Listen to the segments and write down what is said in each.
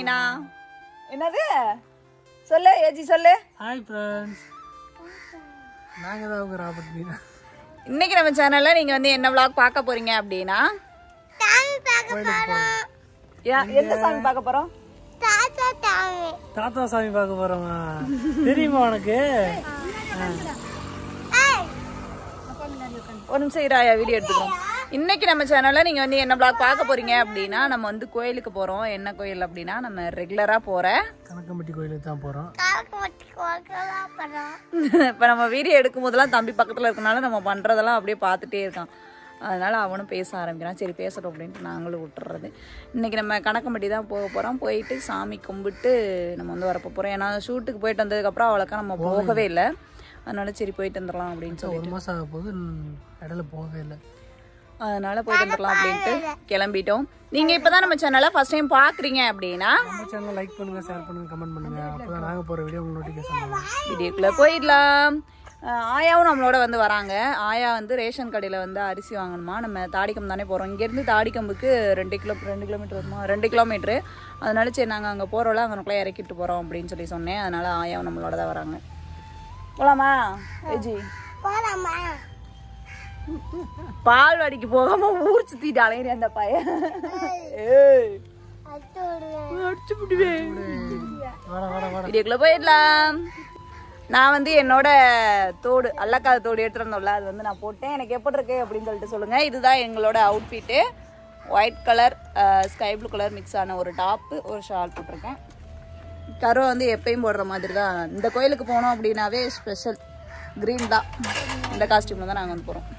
மீனா. என்னது சொல்லு ஏஜி சொல்லு. ஹாய் ஃப்ரெண்ட்ஸ், நாங்கள் தான் உங்கள் ராபர்ட் மீனா. இன்னைக்கு நம்ம சேனல்ல நீங்க வந்து என்ன vlog பார்க்க போறீங்க அப்படின்னா எந்த சாமி பார்க்க போறோம்? தாத்தா சாமி பார்க்க போகிறோமா? தெரியுமா உனக்கு? ஒரு நிமிஷம் இராயா, வீடியோ எடுத்துக்கிறோம். இன்னைக்கு நம்ம சேனல்ல நீங்க வந்து என்ன vlog பார்க்க போறீங்க அப்படின்னா நம்ம வந்து கோயிலுக்கு போறோம். என்ன கோயில் அப்படின்னா நம்ம ரெகுலரா போற கணக்கம்பட்டி கோயிலுக்கு தான் போகிறோம். இப்போ நம்ம வீடியோ எடுக்கும் போதெல்லாம் தம்பி பக்கத்தில் இருக்கனால நம்ம பண்ணுறதெல்லாம் அப்படியே பார்த்துட்டே இருக்கான். அதனால் அவனும் பேச ஆரம்பிக்கிறான். சரி பேசட்டும் அப்படின்ட்டு நாங்களும் விட்டுறது. இன்றைக்கி நம்ம கணக்கம்பட்டி தான் போக போகிறோம். போயிட்டு சாமி கும்பிட்டு நம்ம வந்து வரப்போ போகிறோம். ஏன்னா ஷூட்டுக்கு போயிட்டு வந்ததுக்கப்புறம் அவ்வளோக்கா நம்ம போகவே இல்லை. அதனால சரி போயிட்டு வந்துடலாம் அப்படின்னு சொல்லி 1 மாதம் ஆக போது இடையில போகவே இல்லை. அதனால போயிட்டு வந்துடலாம் அப்படின்ட்டு கிளம்பிட்டோம். நீங்கள் இப்போ தான் நம்ம சேனலை ஃபஸ்ட் டைம் பார்க்குறீங்க அப்படின்னா நம்ம சேனலை லைக் பண்ணுங்கள், ஷேர் பண்ணுங்கள், கமெண்ட் பண்ணுங்கள். அப்போ தான் நாங்கள் போகிற வீடியோ உங்களுக்கு நோட்டிஃபிகேஷன் வரும். வீடியோக்குள்ளே போயிடலாம். ஆயாவும் நம்மளோட வந்து வராங்க. ஆயா வந்து ரேஷன் கடையில் வந்து அரிசி வாங்கணுமா. நம்ம தாடிக்கம் தானே போகிறோம். இங்கேருந்து தாடிக்கம்புக்கு 2 கிலோமீட்டர் வருமா, 2 கிலோமீட்ரு. அதனால சரி நாங்கள் அங்கே போகிறோம்ல, அங்கே இறக்கிட்டு போகிறோம் அப்படின்னு சொல்லி சொன்னேன். அதனால் ஆயாவும் நம்மளோட தான் வராங்க. போகலாமா ஏஜி? பால்வாடிக்கு போகாம ஊர் சுத்திட்டு அலையிற அந்த பையன். வீடியோக்குள்ள போயிடலாம். நான் வந்து என்னோட தோடு அல்லக்காத தோடு எடுத்துட்டு வந்தோம்ல, அது வந்து நான் போட்டேன். எனக்கு எப்படி இருக்கு அப்படின்னு சொல்லிட்டு சொல்லுங்க. இதுதான் எங்களோட outfit. White colour sky blue colour mix ஆன ஒரு டாப்பு, ஒரு ஷால் போட்டிருக்கேன். கருவை வந்து எப்பயும் போடுற மாதிரி தான். இந்த கோயிலுக்கு போனோம் அப்படின்னாவே ஸ்பெஷல் க்ரீன் தான். இந்த காஸ்டியூமில் தான் நாங்கள் வந்து போகிறோம்.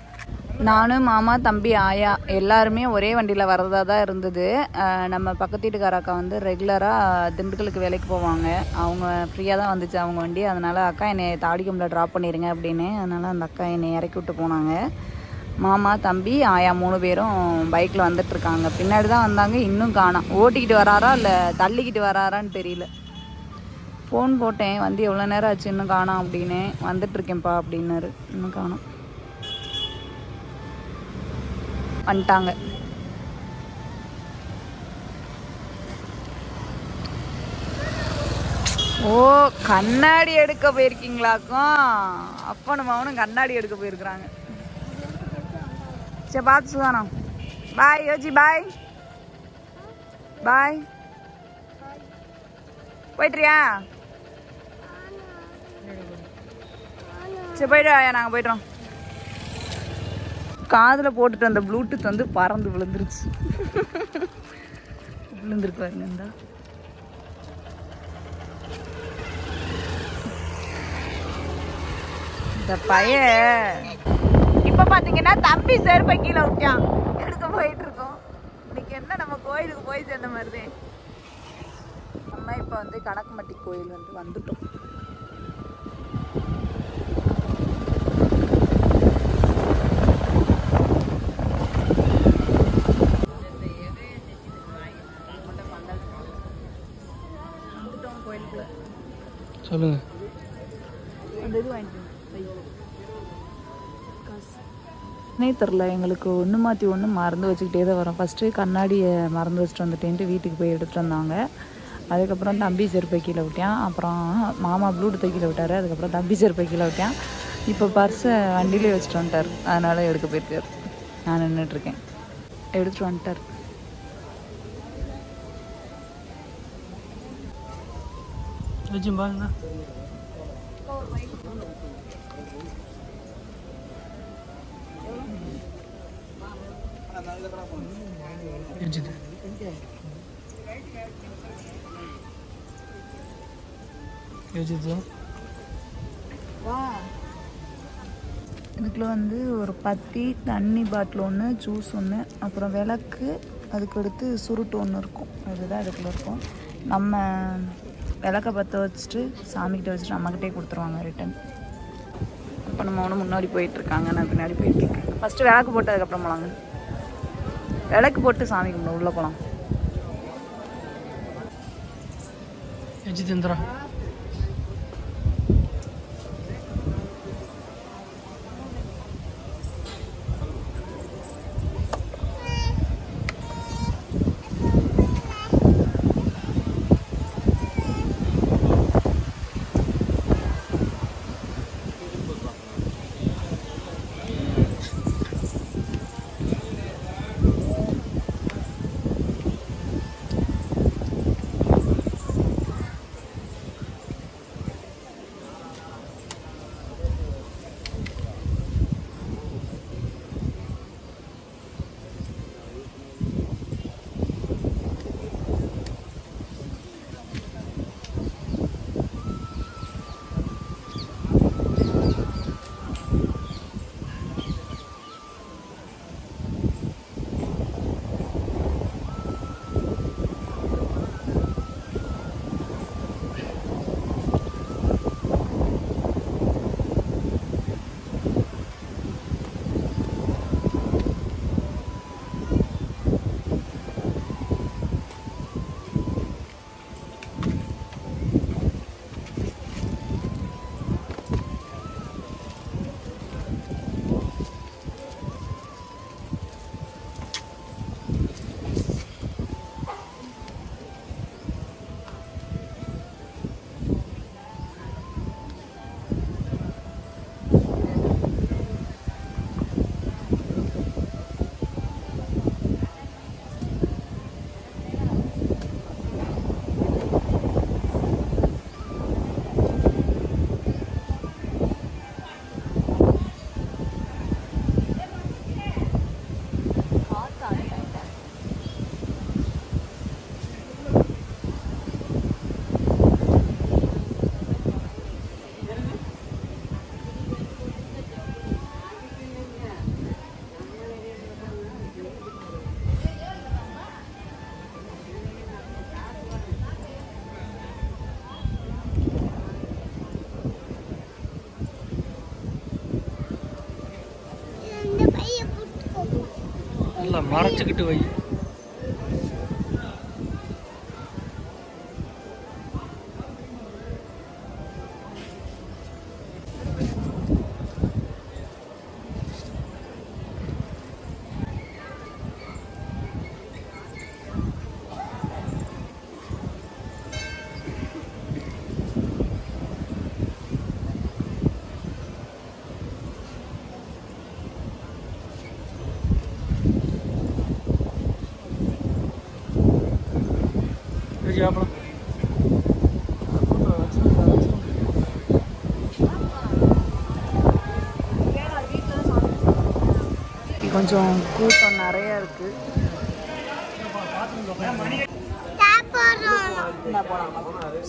நானும் மாமா தம்பி ஆயா எல்லாருமே ஒரே வண்டியில் வரதா தான் இருந்தது. நம்ம பக்கத்து வீட்டுக்கார அக்கா வந்து ரெகுலராக திண்டுக்கலுக்கு வேலைக்கு போவாங்க. அவங்க ஃப்ரீயாக தான் வந்துச்சு அவங்க வண்டி. அதனால் அக்கா என்னை தாடிக்கம்பில் ட்ராப் பண்ணிடுங்க அப்படின்னு. அதனால் அந்த அக்கா என்னை இறக்கி விட்டு போனாங்க. மாமா தம்பி ஆயா 3 பேரும் பைக்கில் வந்துட்டுருக்காங்க. பின்னாடி தான் வந்தாங்க. இன்னும் காணோம். ஓட்டிக்கிட்டு வராரா இல்லை தள்ளிக்கிட்டு வராரான்னு தெரியல. ஃபோன் போட்டேன், வந்து எவ்வளோ நேரம் ஆச்சு இன்னும் காணோம் அப்படின்னு. வந்துட்டுருக்கேன்ப்பா அப்படின்னாரு. இன்னும் காணோம். வந்துட்டாங்க. ஓ, கண்ணாடி எடுக்க போயிருக்கீங்களாக்கும். அப்பனும் அவனும் கண்ணாடி எடுக்க போயிருக்கிறாங்க. சரி பார்த்து சுதானா. பாய் யோஜி, பாய் பாய். போயிட்டுறியா? சரி போயிட்டு ஆயா, நாங்கள் போய்ட்றோம். காதில் போட்டுட்டு அந்த ப்ளூடூத் வந்து பறந்து விழுந்துருச்சு. விழுந்துருக்கு பாருங்க. இந்த பையன் இப்போ பார்த்தீங்கன்னா தம்பி செருப்பை கீழே விட்டான். எடுக்க போயிட்டு இருக்கோம். இன்னைக்கு என்ன நம்ம கோயிலுக்கு போய் சேர்ந்த மாதிரி. நம்ம இப்போ வந்து கணக்கம்பட்டி கோயில் வந்து வந்துட்டோம். சொல்லுங்க. அந்த இது வாங்கிட்டு தெரில எங்களுக்கு ஒன்று மாற்றி ஒன்று மறந்து வச்சுக்கிட்டே தான் வரோம். ஃபஸ்ட்டு கண்ணாடியை மறந்து வச்சுட்டு வந்துட்டேன்ட்டு வீட்டுக்கு போய் எடுத்துகிட்டு வந்தாங்க. அதுக்கப்புறம் தம்பி செருப்பை கீழே விட்டான். அப்புறம் மாமா ப்ளூடூத்தை கீழே விட்டார். அதுக்கப்புறம் தம்பி செருப்பை கீழே விட்டான். இப்போ பர்ஸை வண்டியிலே வச்சுட்டு வந்துட்டார். அதனால் எடுக்க போயிருக்கார். நான் நின்றுட்டுருக்கேன். எடுத்துகிட்டு வந்துட்டார். பாருங்க. இதுக்குள்ள வந்து ஒரு பத்தி, தண்ணி பாட்டில் ஒன்று, ஜூஸ் ஒன்று, அப்புறம் விளக்கு, அதுக்கடுத்து சுருட்டு ஒன்று இருக்கும். அதுதான் இதுக்குள்ள இருக்கும். நம்ம விளக்க பற்ற வச்சுட்டு சாமிக்கிட்ட வச்சுட்டு நம்மக்கிட்டே கொடுத்துருவாங்க ரிட்டன். இப்போ நம்ம ஒன்று முன்னாடி போயிட்டுருக்காங்க, நான் பின்னாடி போயிட்டுருக்கேன். ஃபஸ்ட்டு விளக்கு போட்டு அதுக்கப்புறம் போகலாங்க. விளக்கு போட்டு சாமி கும்பிட உள்ளே போகலாம். எஜிதேந்திரா நல்லா மறைச்சிக்கிட்டு வை. கொஞ்சம் கூட்டம் நிறைய இருக்கு.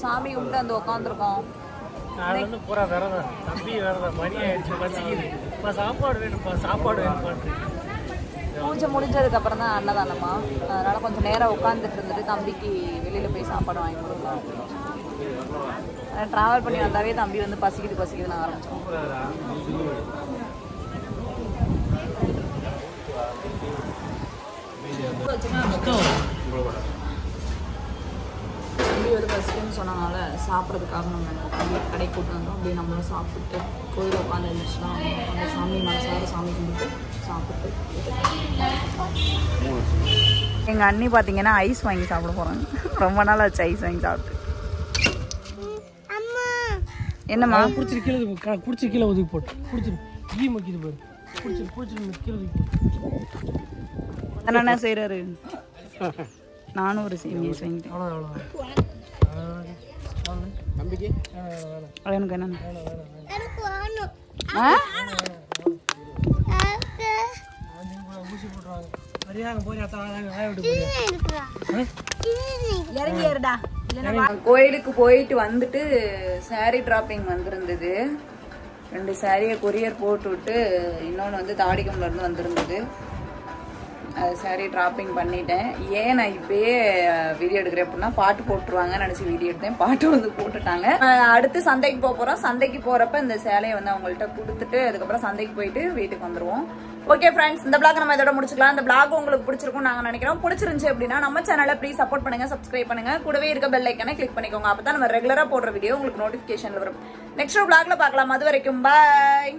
சாமி கும்பிட்டு வந்து உட்காந்துருக்கோம். பூஜை முடிஞ்சதுக்கு அப்புறம் தான் அன்னதானமா, அதனால கொஞ்சம் நேரம் உட்காந்துட்டு இருந்துட்டு தம்பிக்கு வெளியில போய் சாப்பாடு வாங்கி கொடுக்கலாம். டிராவல் பண்ணி வந்தாவே தம்பி வந்து பசிக்குதுன்னு ஆரம்பிச்சோம். தம்பி வந்து பசிக்குன்னு சொன்னனால சாப்பிட்றதுக்காக நம்ம கடை கூட்டு வந்தோம். அப்படியே நம்மளும் சாப்பிட்டு கோயில் உட்காந்து இருந்துச்சுன்னா அந்த சாமி மனசார சாமி கும்பிட்டு சாப்பிட்டு. எங்கள் அண்ணி பார்த்தீங்கன்னா ஐஸ் வாங்கி சாப்பிட போகிறாங்க. ரொம்ப நாள் ஆச்சு ஐஸ் வாங்கி சாப்பிட்டு. என்னம்மா பிடிச்சிரு கீழே ஒதுக்கி போட்டு பிடிச்சிரு ஈ மக்கிது பாரு. பிடிச்சிரு கீழே ஒதுக்கி போட்டு என்ன செய்கிறாரு? நானும் ஒரு சேமியா வாங்கிட்டேன். தம்பிக்கு எனக்கு என்ன ஊசி போட்டுருவாங்க. கோயிலுக்கு போயிட்டு வந்துட்டு சாரி டிராப்பிங் வந்திருந்தது. 2 சாரியை கொரியர் போட்டு விட்டு இன்னொன்று வந்து தாடிக்கம்ல இருந்து வந்திருந்தது. அது சாரி டிராப்பிங் பண்ணிட்டேன். ஏன் நான் இப்பயே வீடியோ எடுக்கிறேன் அப்படின்னா பாட்டு போட்டுருவாங்கன்னு நினச்சி வீடியோ எடுத்தேன். பாட்டு வந்து போட்டுட்டாங்க. அடுத்து சந்தைக்கு போகிறோம். சந்தைக்கு போகிறப்ப இந்த சேலையை வந்து அவங்கள்ட்ட கொடுத்துட்டு அதுக்கப்புறம் சந்தைக்கு போயிட்டு வீட்டுக்கு வந்துடுவோம். ஓகே ஃப்ரெண்ட்ஸ், இந்த பிளாக் நம்ம இதோட முடிச்சுக்கலாம். இந்த பிளாக் உங்களுக்கு பிடிச்சிருக்கும் நாங்கள் நினைக்கிறோம். பிடிச்சிருந்துச்சு அப்படின்னா நம்ம சேனலை ப்ளீஸ் சப்போர்ட் பண்ணுங்க, சப்ஸ்கிரைப் பண்ணுங்க, கூடவே இருக்க பெல் ஐக்கானை கிளிக் பண்ணிக்கோங்க. அப்போ தான் நம்ம ரெகுலராக போடுற வீடியோ உங்களுக்கு நோட்டிஃபிகேஷன்ல வரும். நெக்ஸ்ட் பிளாக்ல பார்க்கலாம். அது வரைக்கும் பாய்.